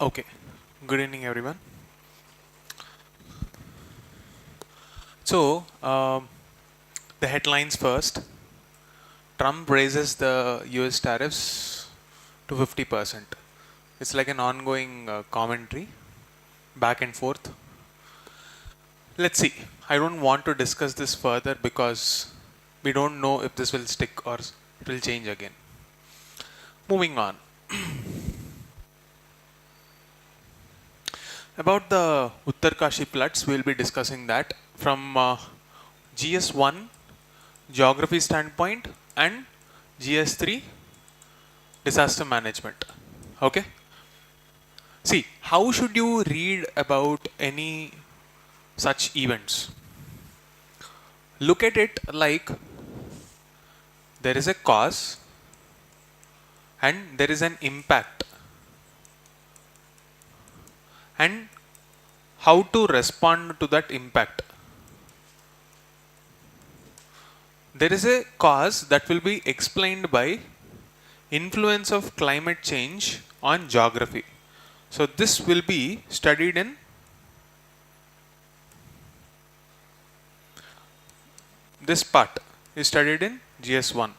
Okay, good evening everyone. So, the headlines first. Trump raises the US tariffs to 50%. It's like an ongoing commentary, back and forth. Let's see. I don't want to discuss this further because we don't know if this will stick or it will change again. Moving on. About the Uttarkashi floods, we will be discussing that from GS1 geography standpoint and GS3 disaster management. Okay. See, how should you read about any such events? Look at it like there is a cause and there is an impact, and how to respond to that impact. There is a cause that will be explained by influence of climate change on geography. So this will be studied in this part is studied in GS1.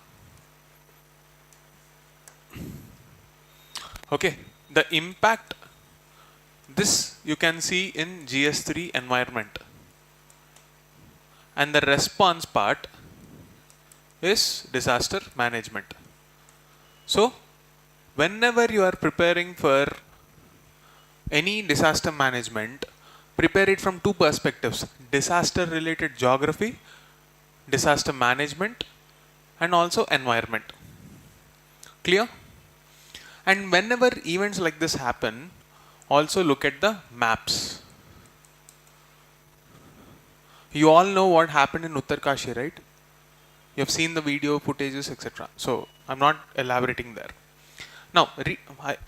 Okay, the impact, this you can see in GS3 environment, and the response part is disaster management. So whenever you are preparing for any disaster management, prepare it from two perspectives: disaster related geography, disaster management, and also environment. Clear? And whenever events like this happen, also look at the maps. You all know what happened in Uttarkashi, right? You have seen the video footages, etc. So I'm not elaborating there. Now,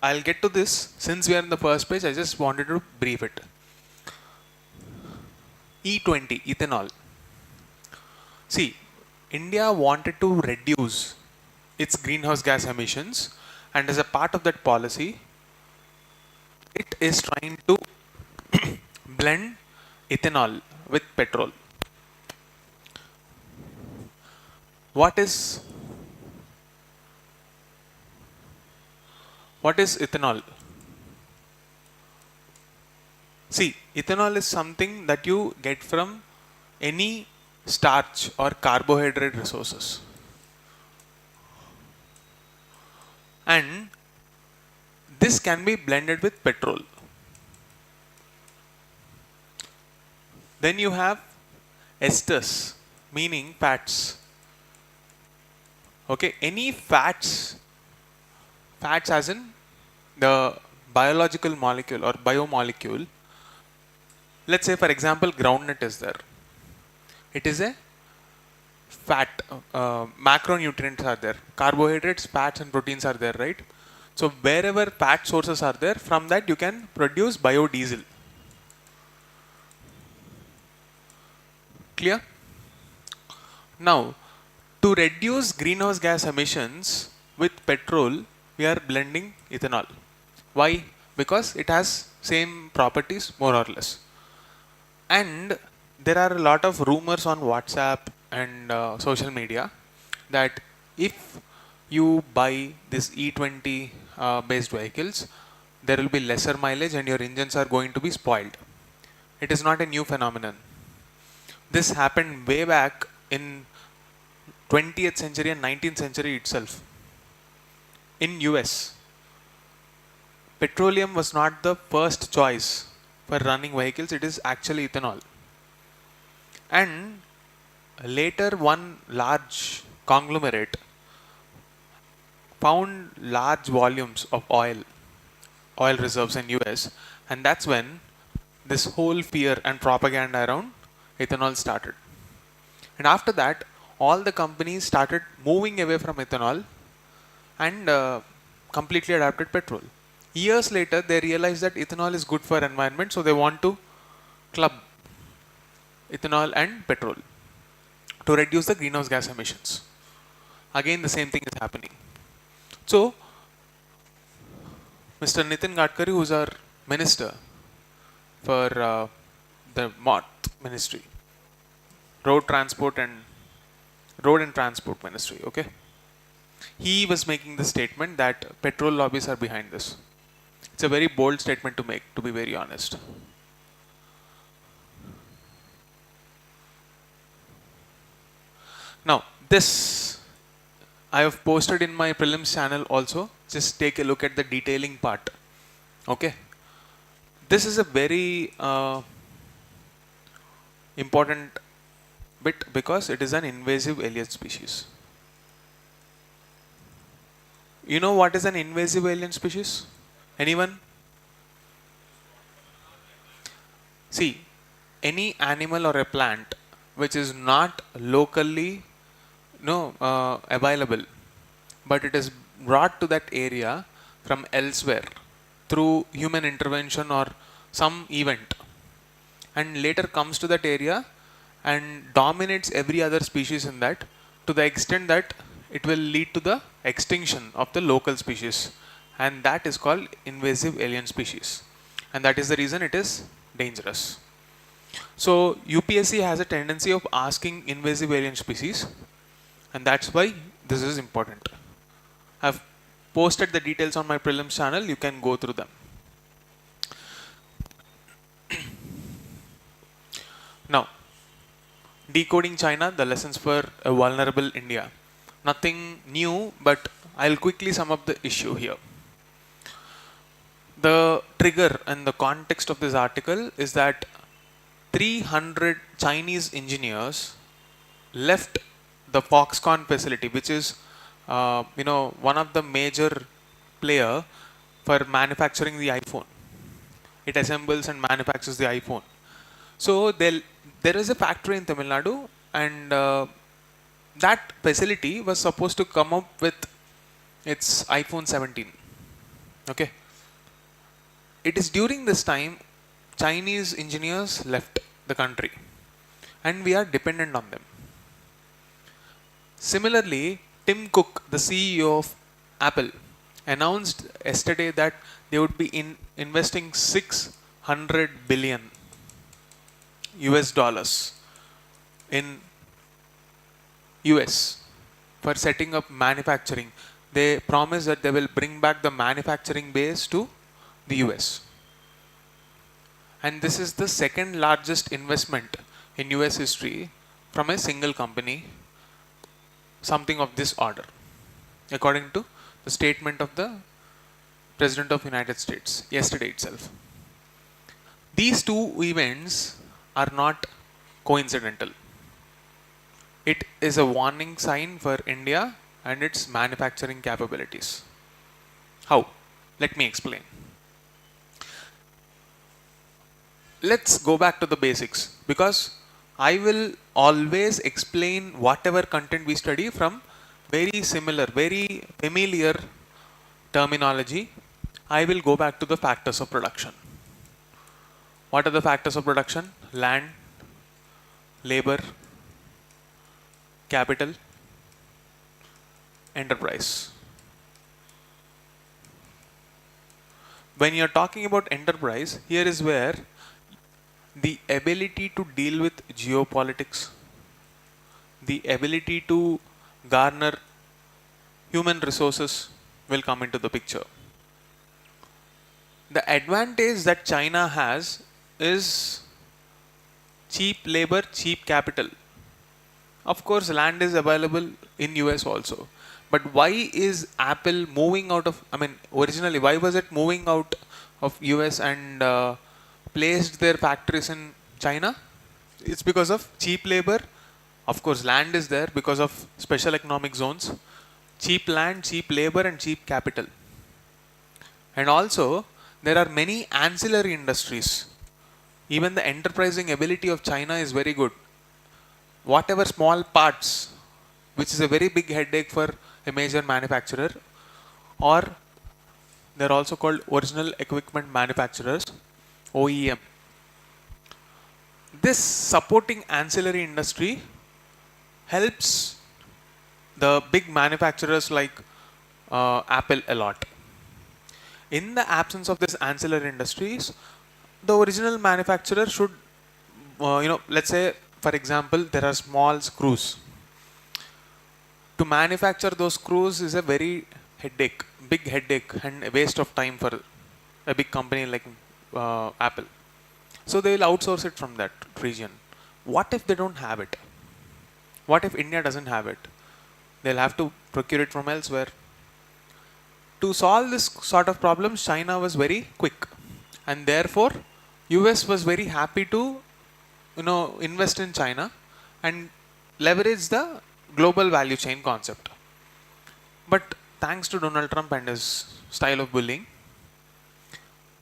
I'll get to this. Since we are in the first page, I just wanted to brief it. E20, ethanol. See, India wanted to reduce its greenhouse gas emissions, and as a part of that policy, it is trying to blend ethanol with petrol. What is ethanol? See, ethanol is something that you get from any starch or carbohydrate resources, and this can be blended with petrol. Then you have esters, meaning fats. Okay, any fats as in the biological molecule or biomolecule. Let's say, for example, groundnut is there. It is a fat, macronutrients are there. Carbohydrates, fats and proteins are there, right? So wherever fat sources are there, from that you can produce biodiesel. Clear? Now, to reduce greenhouse gas emissions with petrol, we are blending ethanol. Why? Because it has same properties more or less. And there are a lot of rumors on WhatsApp and social media that if you buy this E20 based vehicles, there will be lesser mileage and your engines are going to be spoiled. It is not a new phenomenon. This happened way back in 20th century and 19th century itself. In US, petroleum was not the first choice for running vehicles, it is actually ethanol. And later one large conglomerate found large volumes of oil reserves in US, and that's when this whole fear and propaganda around ethanol started. And after that, all the companies started moving away from ethanol and completely adopted petrol. Years later, they realized that ethanol is good for environment, so they want to club ethanol and petrol to reduce the greenhouse gas emissions. Again, the same thing is happening. So, Mr. Nitin Gadkari, who is our minister for the MOT ministry, road transport and road and transport ministry. Okay, he was making the statement that petrol lobbies are behind this. It's a very bold statement to make, to be very honest. Now, this I have posted in my prelims channel also. Just take a look at the detailing part. Okay, this is a very important bit because it is an invasive alien species. You know what is an invasive alien species? Anyone? See, any animal or a plant which is not locally available, but it is brought to that area from elsewhere through human intervention or some event, and later comes to that area and dominates every other species in that, to the extent that it will lead to the extinction of the local species, and that is called invasive alien species, and that is the reason it is dangerous. So UPSC has a tendency of asking invasive alien species, and that's why this is important. I've posted the details on my prelims channel, you can go through them. Now, decoding China, the lessons for a vulnerable India. Nothing new, but I'll quickly sum up the issue here. The trigger and the context of this article is that 300 Chinese engineers left the Foxconn facility, which is one of the major player for manufacturing the iPhone. It assembles and manufactures the iPhone. So there is a factory in Tamil Nadu, and that facility was supposed to come up with its iPhone 17. Okay. It is during this time Chinese engineers left the country, and we are dependent on them. Similarly, Tim Cook, the CEO of Apple, announced yesterday that they would be investing 600 billion US dollars in US for setting up manufacturing. They promise that they will bring back the manufacturing base to the US. And this is the second largest investment in US history from a single company, something of this order, according to the statement of the President of United States yesterday itself. These two events are not coincidental. It is a warning sign for India and its manufacturing capabilities. How? Let me explain. Let's go back to the basics, because I will always explain whatever content we study from very similar, very familiar terminology. I will go back to the factors of production. What are the factors of production? Land, labor, capital, enterprise. When you're talking about enterprise, here is where the ability to deal with geopolitics, the ability to garner human resources will come into the picture. The advantage that China has is cheap labor, cheap capital. Of course, land is available in US also. But why is Apple moving out of, originally, why was it moving out of US and placed their factories in China? It's because of cheap labor. Of course, land is there because of special economic zones. Cheap land, cheap labor, and cheap capital. And also, there are many ancillary industries. Even the enterprising ability of China is very good. Whatever small parts, which is a very big headache for a major manufacturer, or they're also called original equipment manufacturers, OEM. This supporting ancillary industry helps the big manufacturers like Apple a lot. In the absence of this ancillary industries, the original manufacturer should, let's say, for example, there are small screws. To manufacture those screws is a very big headache and a waste of time for a big company like Apple. So they will outsource it from that region. What if they don't have it? What if India doesn't have it? They'll have to procure it from elsewhere. To solve this sort of problems, China was very quick, and therefore US was very happy to invest in China and leverage the global value chain concept. But thanks to Donald Trump and his style of bullying,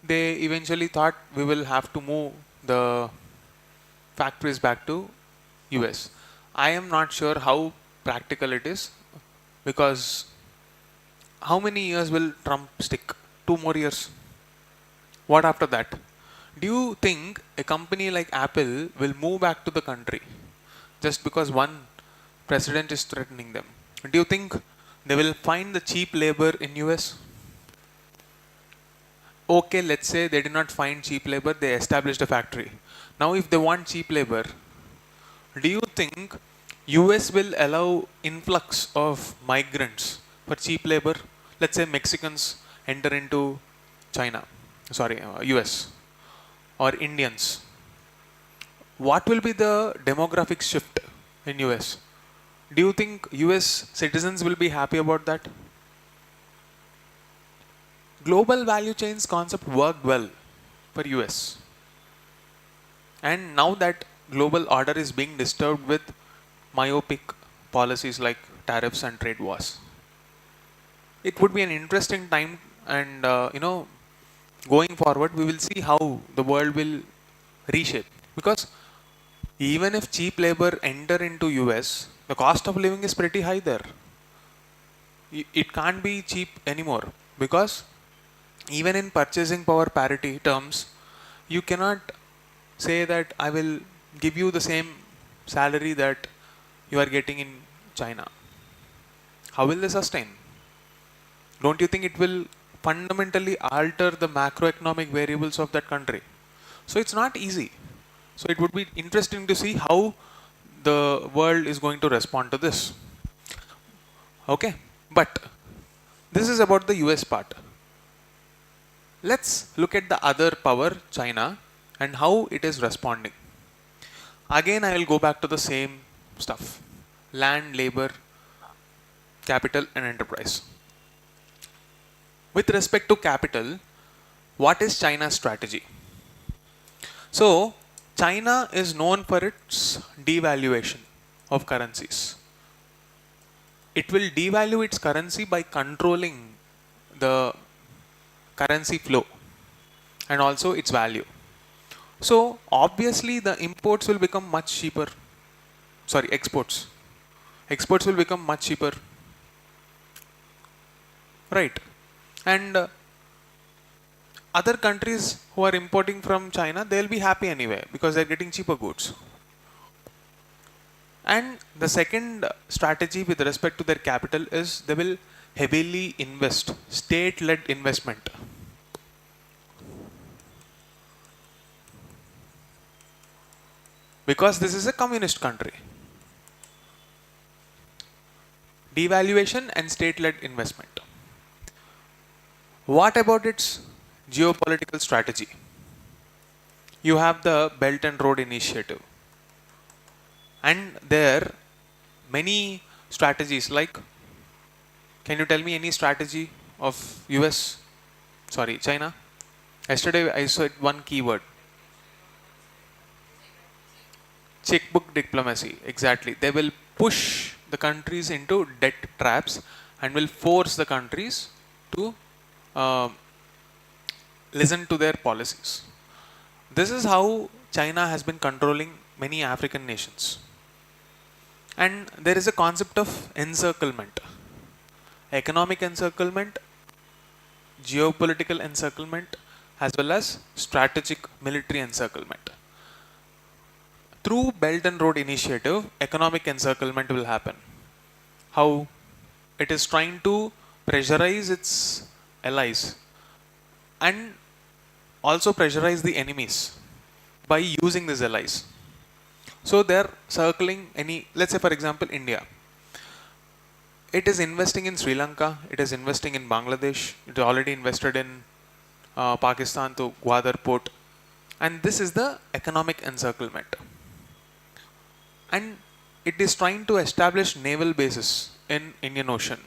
they eventually thought we will have to move the factories back to US. I am not sure how practical it is, because how many years will Trump stick? 2 more years. What after that? Do you think a company like Apple will move back to the country just because one president is threatening them? Do you think they will find the cheap labor in US? Okay, let's say they did not find cheap labor, they established a factory. Now if they want cheap labor, do you think US will allow influx of migrants for cheap labor? Let's say Mexicans enter into US, or Indians. What will be the demographic shift in US? Do you think US citizens will be happy about that? Global value chains concept worked well for US. And now that global order is being disturbed with myopic policies like tariffs and trade wars, it would be an interesting time, and going forward we will see how the world will reshape. Because even if cheap labor enter into US, the cost of living is pretty high there. It can't be cheap anymore, because even in purchasing power parity terms, you cannot say that I will give you the same salary that you are getting in China. How will they sustain? Don't you think it will fundamentally alter the macroeconomic variables of that country? So it's not easy. So it would be interesting to see how the world is going to respond to this. Okay, but this is about the US part. Let's look at the other power, China, and how it is responding. Again, I will go back to the same stuff: land, labor, capital, and enterprise. With respect to capital, what is China's strategy? So, China is known for its devaluation of currencies. It will devalue its currency by controlling the currency flow and also its value. So, obviously, the imports will become much cheaper. Exports. Exports will become much cheaper. Right. And other countries who are importing from China, they'll be happy anyway because they're getting cheaper goods. And the second strategy with respect to their capital is they will heavily invest, state-led investment. Because this is a communist country. Devaluation and state-led investment. What about its geopolitical strategy? You have the Belt and Road Initiative. And there many strategies like, can you tell me any strategy of China? Yesterday I saw one keyword. Checkbook diplomacy, exactly. They will push the countries into debt traps and will force the countries to listen to their policies. This is how China has been controlling many African nations. And there is a concept of encirclement. Economic encirclement, geopolitical encirclement, as well as strategic military encirclement. Through Belt and Road Initiative, economic encirclement will happen. How? It is trying to pressurize its allies and also pressurize the enemies by using these allies. So they're circling any, let's say for example, India. It is investing in Sri Lanka, it is investing in Bangladesh, it already invested in Pakistan to Gwadar port, and this is the economic encirclement. And it is trying to establish naval bases in Indian Ocean.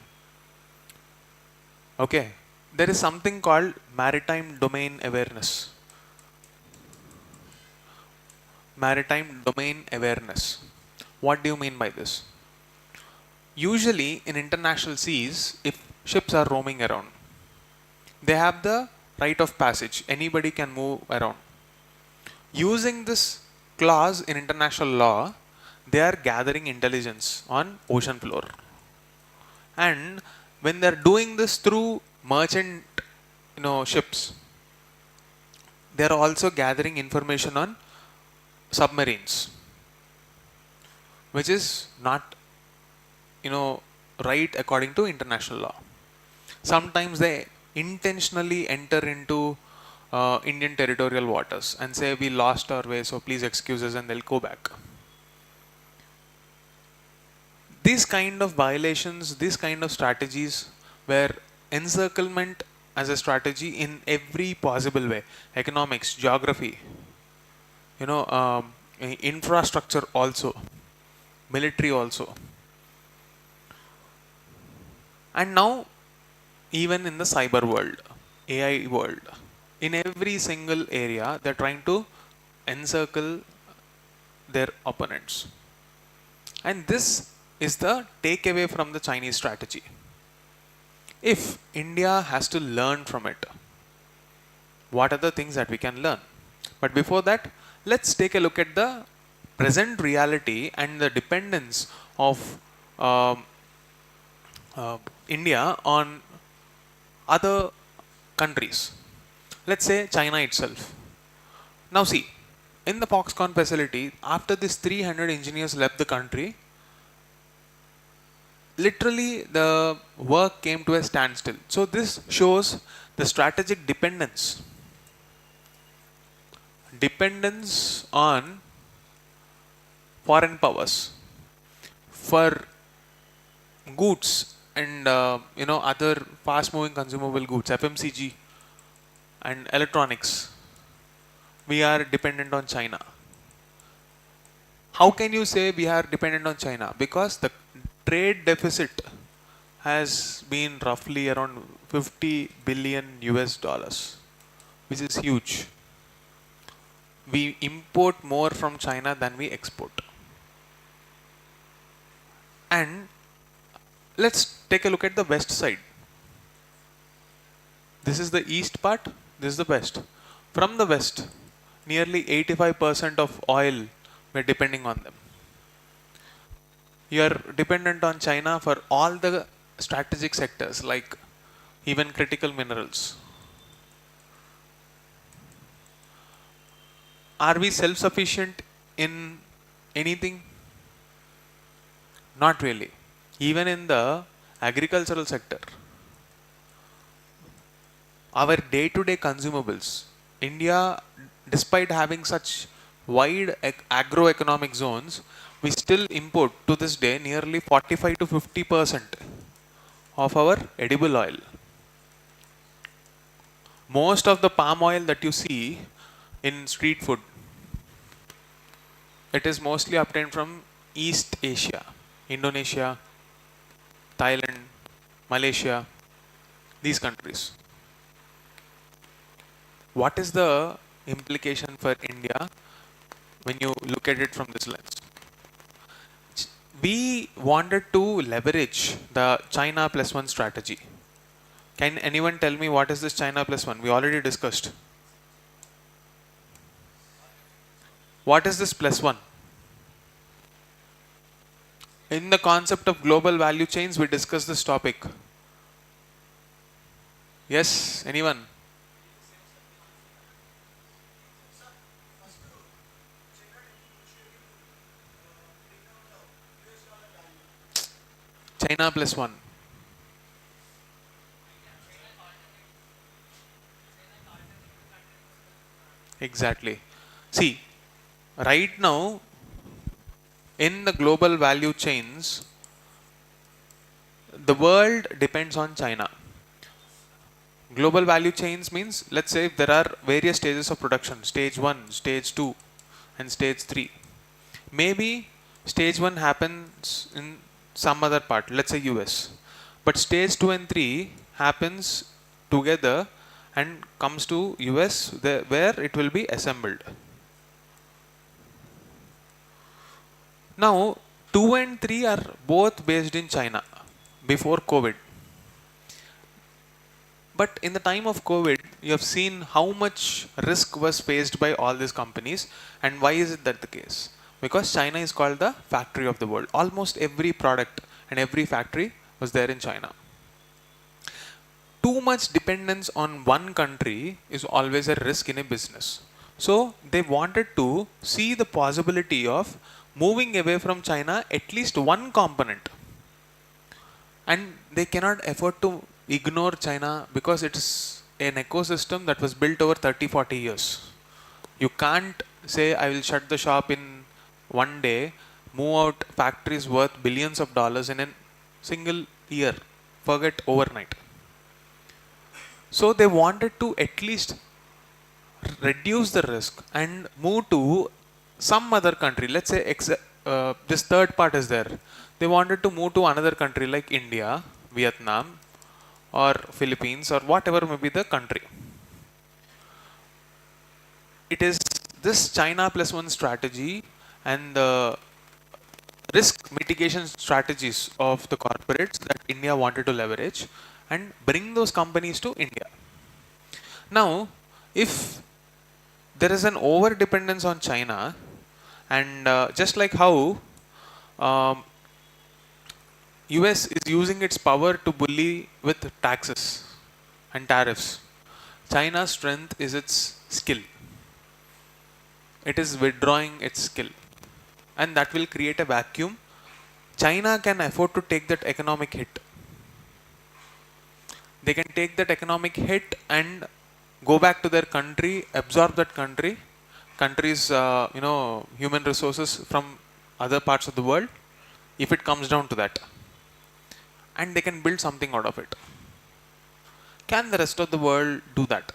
Okay, there is something called maritime domain awareness. Maritime domain awareness. What do you mean by this? Usually in international seas, if ships are roaming around, they have the right of passage. Anybody can move around. Using this clause in international law, they are gathering intelligence on ocean floor. And when they are doing this through merchant, ships, they are also gathering information on submarines, which is not, right according to international law. Sometimes they intentionally enter into Indian territorial waters and say we lost our way, so please excuse us, and they'll go back. These kind of violations, these kind of strategies where encirclement as a strategy in every possible way, economics, geography, infrastructure also, military also. And now even in the cyber world, AI world, in every single area, they're trying to encircle their opponents. And this is the takeaway from the Chinese strategy. If India has to learn from it, what are the things that we can learn? But before that, let's take a look at the present reality and the dependence of India on other countries. Let's say China itself. Now see, in the Foxconn facility, after this 300 engineers left the country, literally the work came to a standstill. So this shows the strategic dependence on foreign powers for goods and other fast moving consumable goods, FMCG and electronics. We are dependent on China. How can you say we are dependent on China? Because the trade deficit has been roughly around 50 billion US dollars, which is huge. We import more from China than we export. And let's take a look at the west side. This is the east part, this is the west. From the west, nearly 85% of oil, we're depending on them. You are dependent on China for all the strategic sectors, like even critical minerals. Are we self-sufficient in anything? Not really. Even in the agricultural sector, our day-to-day consumables, India, despite having such wide agroeconomic zones, we still import to this day nearly 45 to 50% of our edible oil. Most of the palm oil that you see in street food, it is mostly obtained from East Asia, Indonesia, Thailand, Malaysia, these countries. What is the implication for India when you look at it from this lens? We wanted to leverage the China plus one strategy. Can anyone tell me what is this China plus one? We already discussed. What is this plus one? In the concept of global value chains, we discussed this topic. Yes, anyone? China plus one. Exactly. See, right now in the global value chains, the world depends on China. Global value chains means, let's say if there are various stages of production, stage 1, stage 2 and stage 3. Maybe stage 1 happens in some other part, let's say US. But stage 2 and 3 happens together and comes to US, where it will be assembled. Now 2 and 3 are both based in China before COVID. But in the time of COVID, you have seen how much risk was faced by all these companies. And why is it that the case? Because China is called the factory of the world. Almost every product and every factory was there in China. Too much dependence on one country is always a risk in a business. So they wanted to see the possibility of moving away from China at least one component. And they cannot afford to ignore China because it's an ecosystem that was built over 30-40 years. You can't say I will shut the shop in one day, move out factories worth billions of dollars in a single year, forget overnight. So they wanted to at least reduce the risk and move to some other country. Let's say this third part is there. They wanted to move to another country like India, Vietnam, or Philippines, or whatever may be the country. It is this China plus one strategy and the risk mitigation strategies of the corporates that India wanted to leverage and bring those companies to India. Now, if there is an over dependence on China, and just like how US is using its power to bully with taxes and tariffs, China's strength is its skill. It is withdrawing its skill, and that will create a vacuum. China can afford to take that economic hit. They can take that economic hit and go back to their country, absorb that country's human resources from other parts of the world, if it comes down to that, and they can build something out of it. Can the rest of the world do that?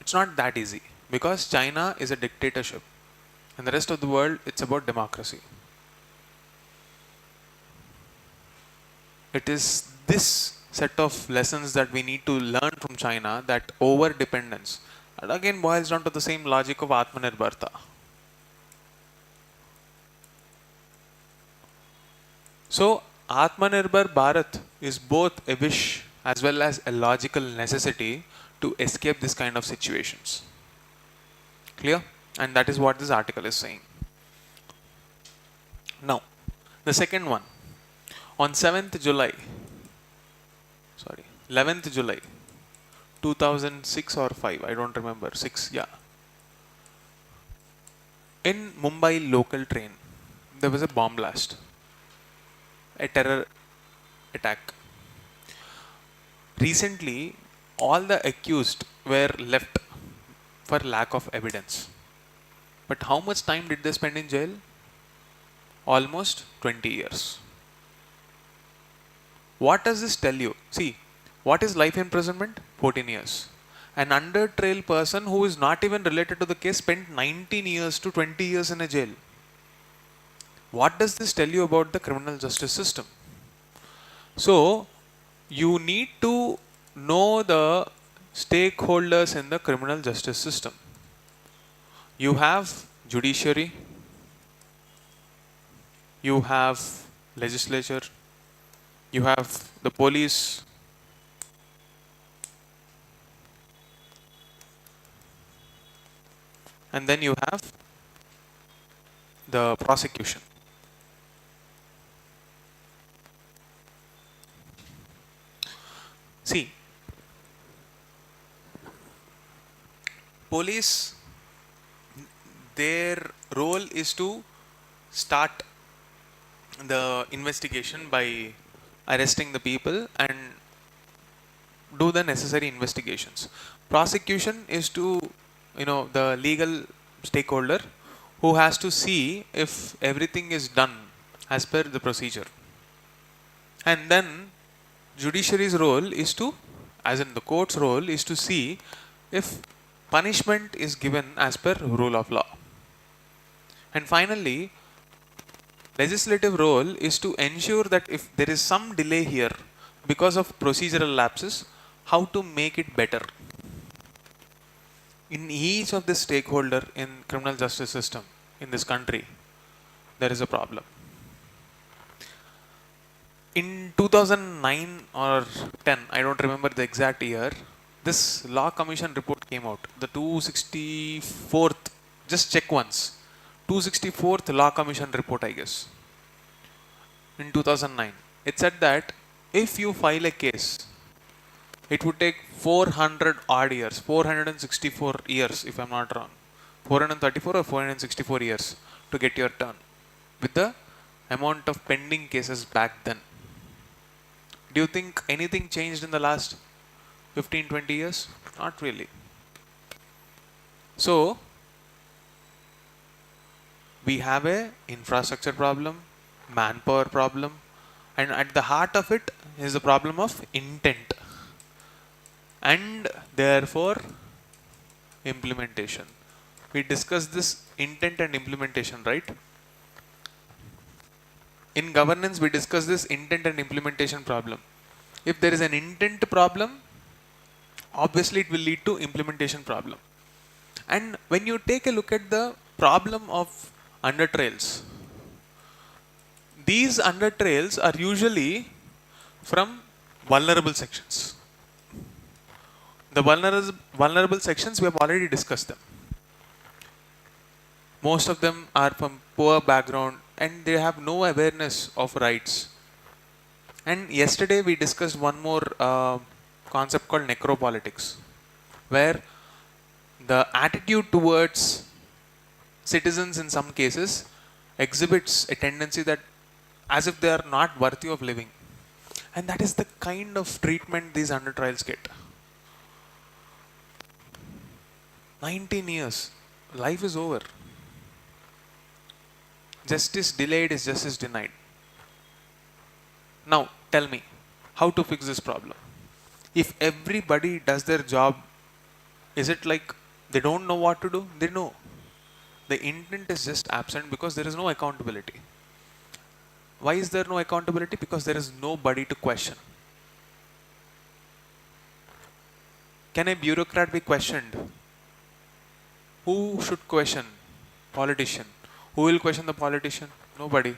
It's not that easy, because China is a dictatorship and the rest of the world, it's about democracy. It is this set of lessons that we need to learn from China, that over dependence. And again boils down to the same logic of Atmanirbharta. So Atmanirbhar Bharat is both a wish as well as a logical necessity to escape this kind of situations. Clear? And that is what this article is saying. Now, the second one. On 11th July 2006 or 5, I don't remember, 6, yeah. In Mumbai local train, there was a bomb blast, a terror attack. Recently, all the accused were left for lack of evidence. But how much time did they spend in jail? Almost 20 years. What does this tell you? See, what is life imprisonment? 14 years. An under trial person who is not even related to the case spent 19 years to 20 years in a jail. What does this tell you about the criminal justice system? So, you need to know the stakeholders in the criminal justice system. You have judiciary, you have legislature, you have the police, and then you have the prosecution. See, police, their role is to start the investigation by arresting the people and do the necessary investigations. Prosecution is to the legal stakeholder who has to see if everything is done as per the procedure. And then judiciary's role is to, as in the court's role, is to see if punishment is given as per rule of law. And finally, legislative role is to ensure that if there is some delay here because of procedural lapses, how to make it better. In each of the stakeholder in criminal justice system in this country, there is a problem. In 2009 or 10, I don't remember the exact year, this law commission report came out, the 264th, just check once, 264th law commission report, I guess, in 2009. It said that if you file a case, it would take 400 odd years, 464 years if I'm not wrong, 434 or 464 years to get your turn with the amount of pending cases back then. Do you think anything changed in the last 15-20 years? Not really. So we have a infrastructure problem, manpower problem, and at the heart of it is the problem of intent and therefore implementation. We discussed this intent and implementation, right? In governance, we discuss this intent and implementation problem. If there is an intent problem, obviously it will lead to implementation problem. And when you take a look at the problem of undertrails, these undertrails are usually from vulnerable sections. The vulnerable sections, we have already discussed them. Most of them are from poor background and they have no awareness of rights. And yesterday we discussed one more concept called necropolitics, where the attitude towards citizens in some cases exhibits a tendency that as if they are not worthy of living. And that is the kind of treatment these undertrials get. 19 years, life is over. Justice delayed is justice denied. Now, tell me, how to fix this problem? If everybody does their job, is it like they don't know what to do? They know. The intent is just absent because there is no accountability. Why is there no accountability? Because there is nobody to question. Can a bureaucrat be questioned? Who should question? Politician. Who will question the politician? Nobody.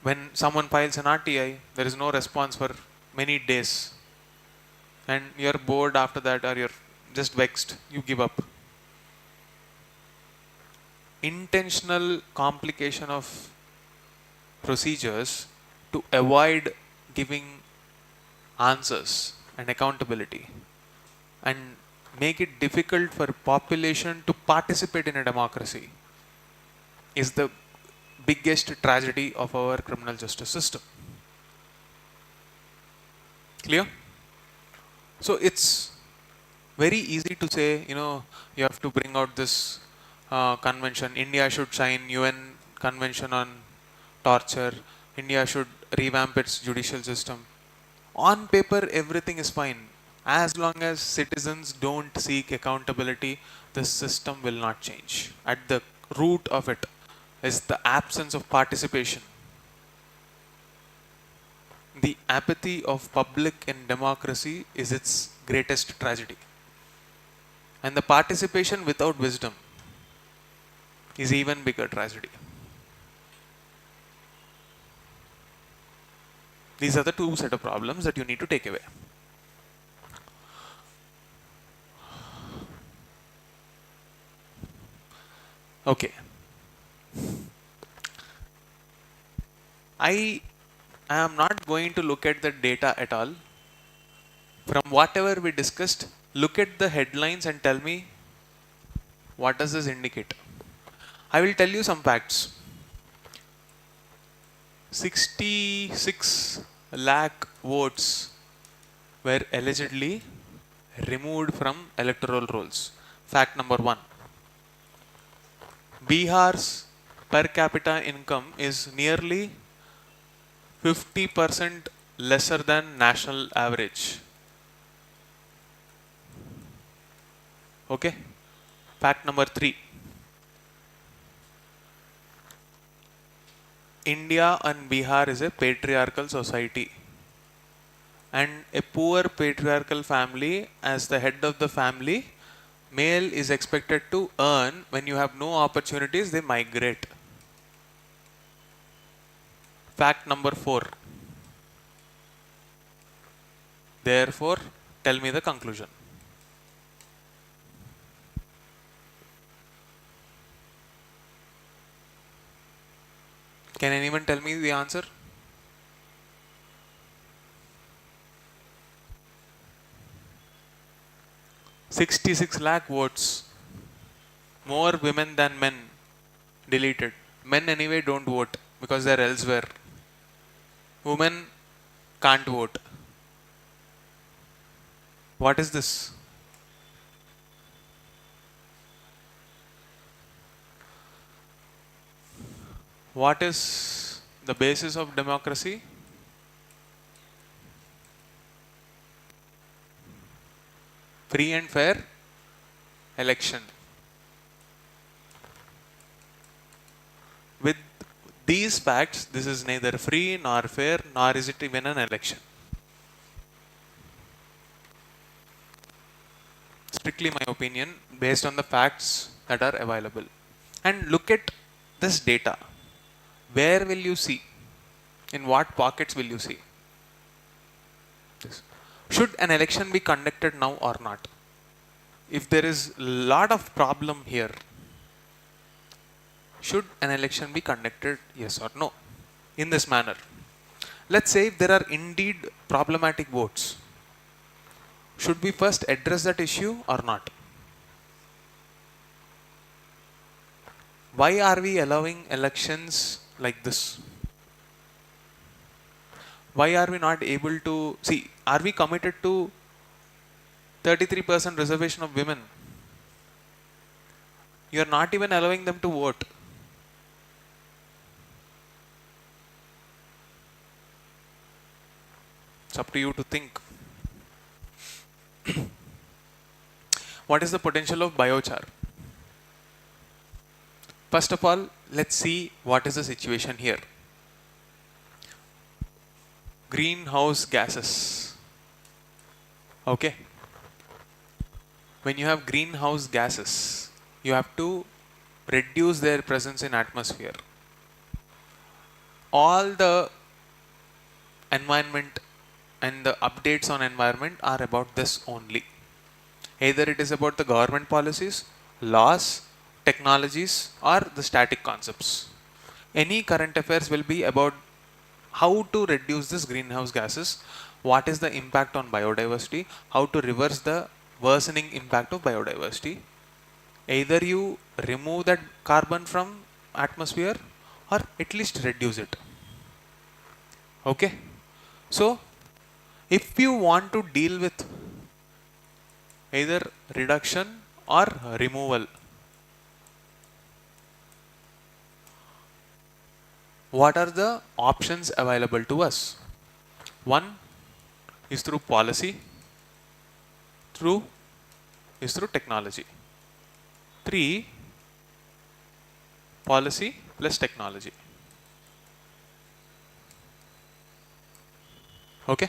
When someone files an RTI, there is no response for many days. And you're bored after that, or you're just vexed, you give up. Intentional complication of procedures to avoid giving answers and accountability and make it difficult for population to participate in a democracy is the biggest tragedy of our criminal justice system. Clear? So it's very easy to say, you have to bring out this convention. India should sign UN Convention on Torture. India should revamp its judicial system. On paper, everything is fine. As long as citizens don't seek accountability, the system will not change. At the root of it is the absence of participation. The apathy of public in democracy is its greatest tragedy. And the participation without wisdom is even bigger tragedy. These are the two set of problems that you need to take away. Okay. I am not going to look at the data at all. From whatever we discussed, look at the headlines and tell me what does this indicate. I will tell you some facts. 66 lakh votes were allegedly removed from electoral rolls. Fact number 1. Bihar's per capita income is nearly 50% lesser than national average. Okay. Fact number 3. India and Bihar is a patriarchal society, and a poor patriarchal family, as the head of the family, male is expected to earn. When you have no opportunities, they migrate. Fact number 4. Therefore, tell me the conclusion. Can anyone tell me the answer? "66 lakh votes. More women than men deleted." Men anyway don't vote because they're elsewhere. Women can't vote. What is this? What is the basis of democracy? Free and fair election. With these facts, this is neither free nor fair, nor is it even an election. Strictly my opinion, based on the facts that are available. And look at this data. Where will you see? In what pockets will you see this? Should an election be conducted now or not? If there is a lot of problem here, should an election be conducted, yes or no, in this manner? Let's say if there are indeed problematic votes, should we first address that issue or not? Why are we allowing elections like this? Why are we not able to see? Are we committed to 33% reservation of women? You are not even allowing them to vote. It's up to you to think. What is the potential of biochar? First of all, let's see what is the situation here. Greenhouse gases. Okay. When you have greenhouse gases, you have to reduce their presence in atmosphere. All the environment and the updates on environment are about this only. Either it is about the government policies, laws, technologies, or the static concepts. Any current affairs will be about how to reduce this greenhouse gases, what is the impact on biodiversity, how to reverse the worsening impact of biodiversity. Either you remove that carbon from atmosphere or at least reduce it. Okay. So if you want to deal with either reduction or removal, what are the options available to us? One is through policy, two is through technology. 3, policy plus technology. Okay.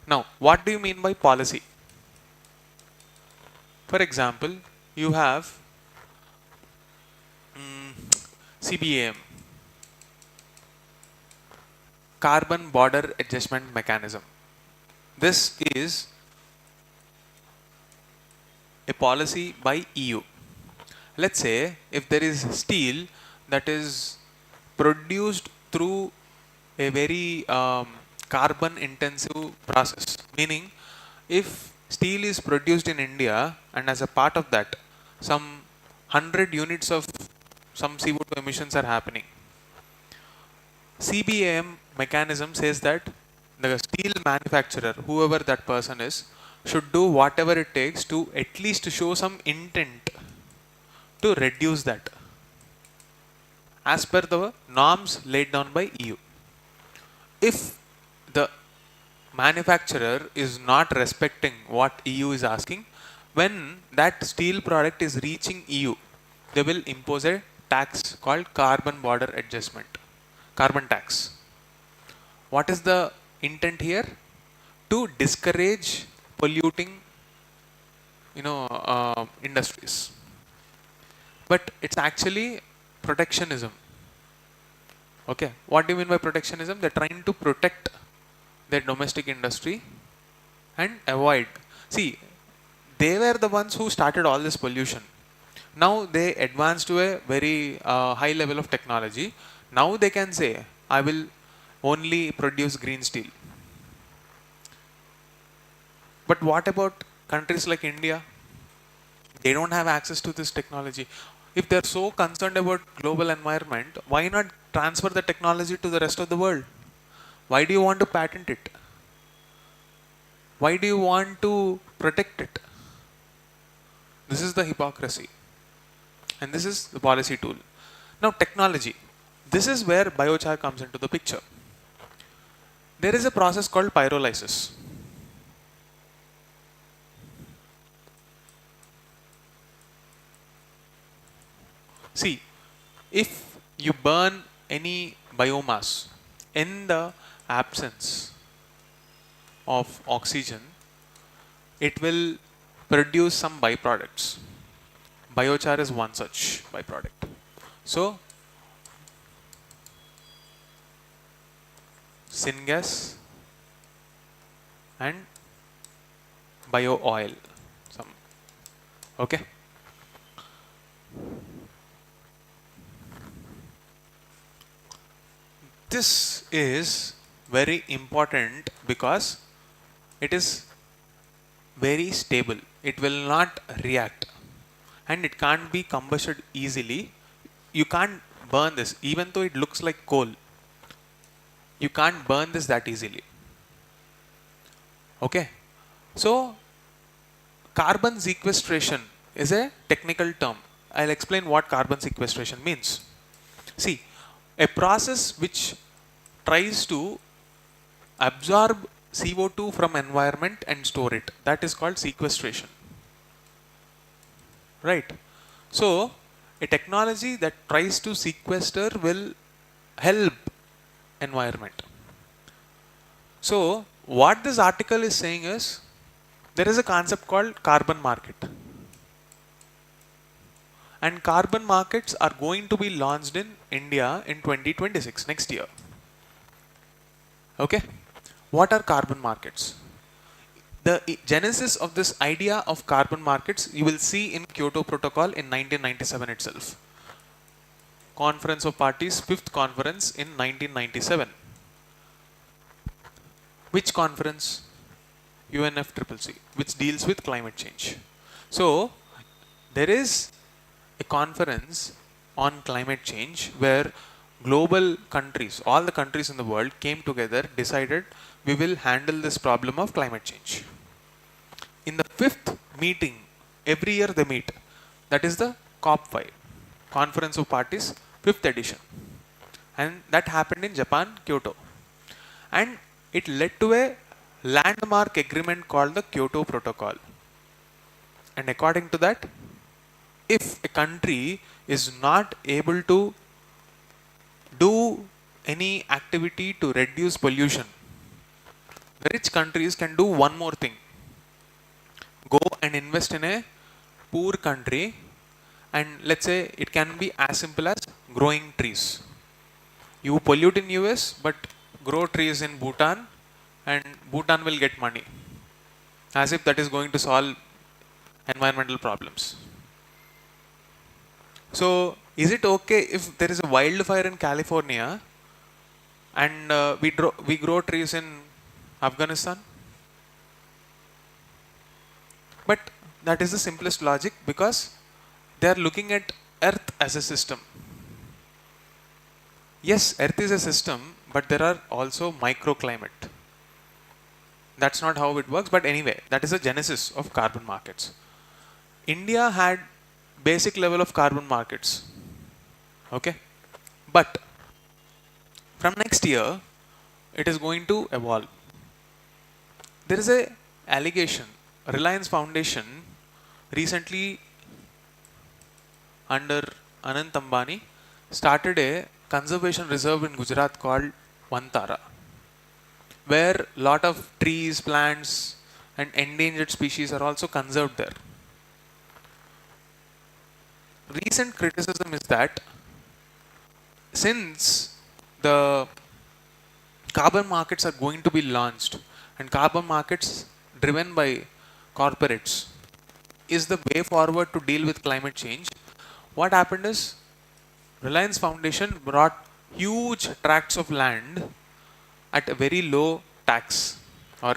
Now, what do you mean by policy? For example, you have CBAM, Carbon Border Adjustment Mechanism. This is a policy by EU. Let's say if there is steel that is produced through a very carbon intensive process, meaning if steel is produced in India and as a part of that some 100 units of some CO2 emissions are happening, CBAM mechanism says that the steel manufacturer, whoever that person is, should do whatever it takes to at least show some intent to reduce that as per the norms laid down by EU. If the manufacturer is not respecting what EU is asking, when that steel product is reaching EU, they will impose a tax called carbon border adjustment, carbon tax. What is the intent here? To discourage polluting, industries. But it's actually protectionism. Okay, what do you mean by protectionism? They're trying to protect their domestic industry and avoid. See, they were the ones who started all this pollution. Now they advanced to a very high level of technology. Now they can say, I will only produce green steel. But what about countries like India? They don't have access to this technology. If they're so concerned about global environment, why not transfer the technology to the rest of the world? Why do you want to patent it? Why do you want to protect it? This is the hypocrisy. And this is the policy tool. Now, technology. This is where biochar comes into the picture. There is a process called pyrolysis. See, if you burn any biomass in the absence of oxygen, it will produce some byproducts. Biochar is one such byproduct. So, syngas and bio oil. Okay. This is very important because it is very stable. It will not react and it can't be combusted easily. You can't burn this even though it looks like coal. You can't burn this that easily. Okay. So, carbon sequestration is a technical term. I'll explain what carbon sequestration means. See, a process which tries to absorb CO2 from environment and store it. That is called sequestration. Right. So, a technology that tries to sequester will help environment. So, what this article is saying is, there is a concept called carbon market. And carbon markets are going to be launched in India in 2026, next year. Okay. What are carbon markets? The genesis of this idea of carbon markets you will see in Kyoto Protocol in 1997 itself. Conference of Parties, 5th conference in 1997. Which conference? UNFCCC, which deals with climate change. So, there is a conference on climate change where global countries, all the countries in the world came together, decided we will handle this problem of climate change. In the 5th meeting, every year they meet, that is the COP5, Conference of Parties, 5th edition. And that happened in Japan, Kyoto. And it led to a landmark agreement called the Kyoto Protocol. And according to that, if a country is not able to do any activity to reduce pollution, the rich countries can do one more thing. Go and invest in a poor country, and let's say it can be as simple as growing trees. You pollute in US, but grow trees in Bhutan, and Bhutan will get money. As if that is going to solve environmental problems. So, is it okay if there is a wildfire in California and we grow trees in Afghanistan? But that is the simplest logic because they are looking at Earth as a system. Yes, Earth is a system, but there are also microclimate. That's not how it works, but anyway, that is the genesis of carbon markets. India had basic level of carbon markets, okay, but from next year it is going to evolve. There is a allegation, Reliance Foundation recently under Anant Ambani started a conservation reserve in Gujarat called Vantara, where lot of trees, plants and endangered species are also conserved there. Recent criticism is that since the carbon markets are going to be launched and carbon markets driven by corporates is the way forward to deal with climate change, what happened is Reliance Foundation brought huge tracts of land at a very low tax or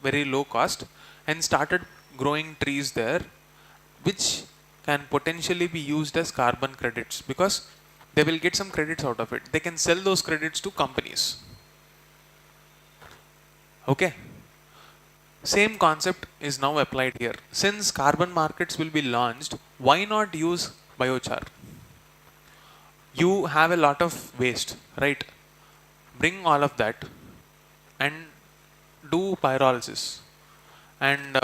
very low cost and started growing trees there, which can potentially be used as carbon credits because they will get some credits out of it. They can sell those credits to companies. Okay. Same concept is now applied here. Since carbon markets will be launched, why not use biochar? You have a lot of waste, right? Bring all of that and do pyrolysis, and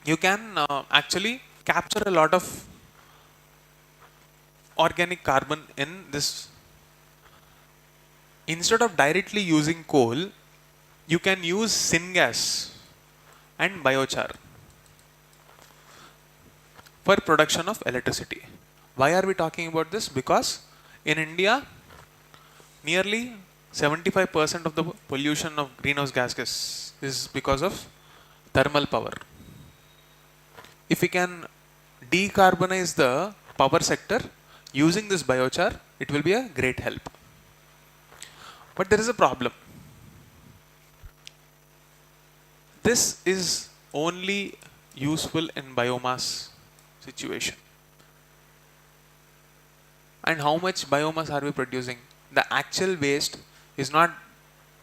you can actually capture a lot of organic carbon in this. Instead of directly using coal, you can use syngas and biochar for production of electricity. Why are we talking about this? Because in India, nearly 75% of the pollution of greenhouse gases is because of thermal power. If we can decarbonize the power sector using this biochar, it will be a great help. But there is a problem. This is only useful in biomass situation. And how much biomass are we producing? The actual waste is not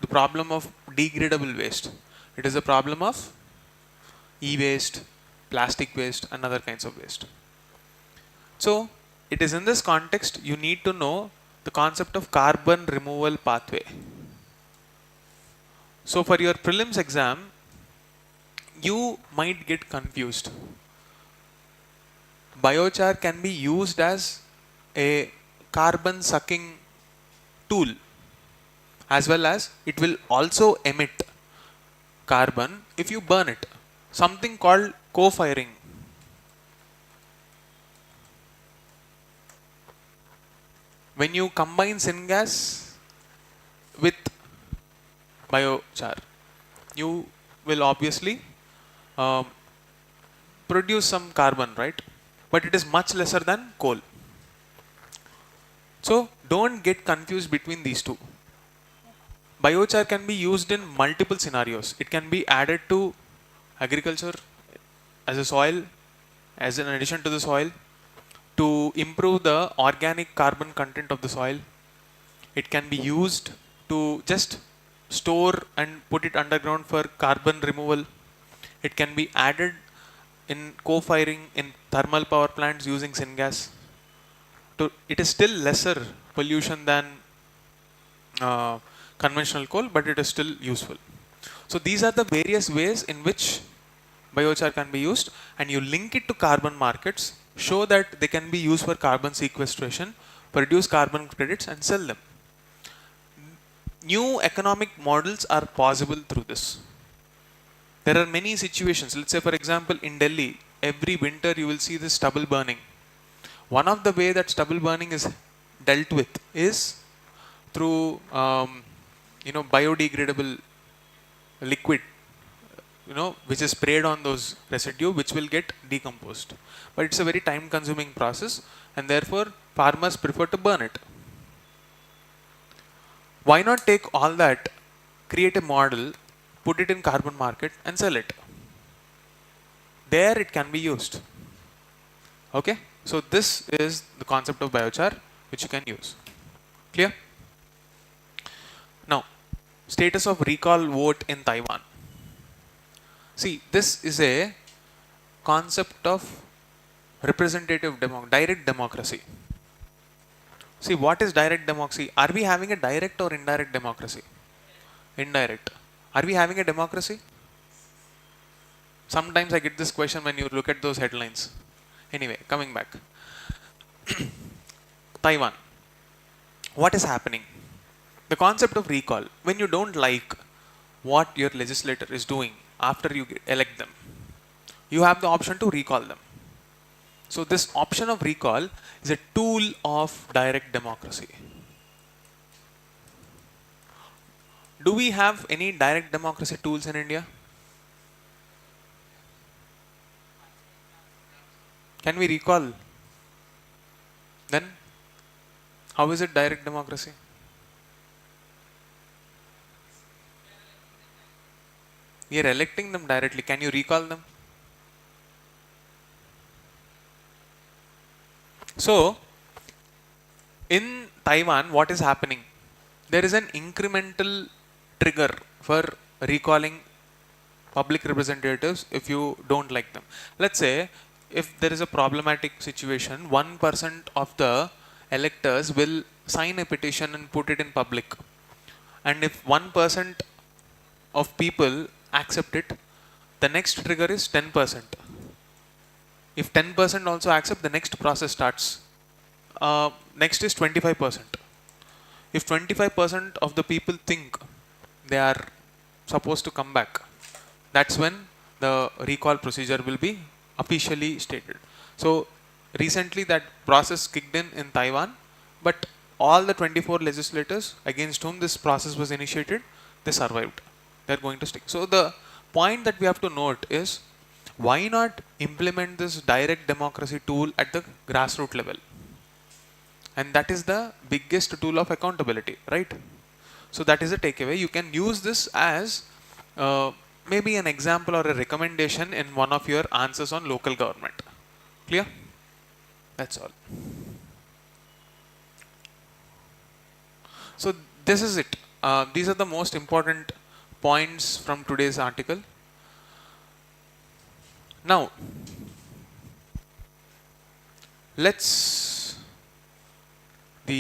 the problem of degradable waste. It is a problem of e-waste, plastic waste and other kinds of waste. So it is in this context you need to know the concept of carbon removal pathway. So for your prelims exam, you might get confused. Biochar can be used as a carbon sucking tool, as well as it will also emit carbon if you burn it. Something called co-firing. When you combine syngas with biochar, you will obviously produce some carbon, right? But it is much lesser than coal. So don't get confused between these two. Biochar can be used in multiple scenarios. It can be added to agriculture as a soil, as an addition to the soil, to improve the organic carbon content of the soil. It can be used to just store and put it underground for carbon removal. It can be added in co-firing in thermal power plants using syngas. It is still lesser pollution than conventional coal, but it is still useful. So these are the various ways in which biochar can be used, and you link it to carbon markets, show that they can be used for carbon sequestration, produce carbon credits and sell them. New economic models are possible through this. There are many situations. Let's say for example in Delhi, every winter you will see this stubble burning. One of the way that stubble burning is dealt with is through biodegradable liquid, which is sprayed on those residue, which will get decomposed. But it's a very time consuming process, and therefore farmers prefer to burn it. Why not take all that, create a model, put it in carbon market and sell it? There it can be used. Okay, so this is the concept of biochar which you can use. Clear? Now, status of recall vote in Taiwan. See, this is a concept of representative direct democracy. See, what is direct democracy? Are we having a direct or indirect democracy? Indirect. Are we having a democracy? Sometimes I get this question when you look at those headlines. Anyway, coming back. Taiwan. What is happening? The concept of recall. When you don't like what your legislator is doing after you elect them, you have the option to recall them. So this option of recall is a tool of direct democracy. Do we have any direct democracy tools in India? Can we recall? Then how is it direct democracy? We are electing them directly. Can you recall them? So, in Taiwan, what is happening? There is an incremental trigger for recalling public representatives if you don't like them. Let's say if there is a problematic situation, 1% of the electors will sign a petition and put it in public. And if 1% of people accept it, the next trigger is 10%. If 10% also accept, the next process starts. Next is 25%. If 25% of the people think they are supposed to come back, that's when the recall procedure will be officially stated. So recently that process kicked in Taiwan, but all the 24 legislators against whom this process was initiated, they survived. They're going to stick. So the point that we have to note is, why not implement this direct democracy tool at the grassroots level? And that is the biggest tool of accountability, right? So that is a takeaway. You can use this as maybe an example or a recommendation in one of your answers on local government. Clear? That's all. So this is it. These are the most important points from today's article. Now, let's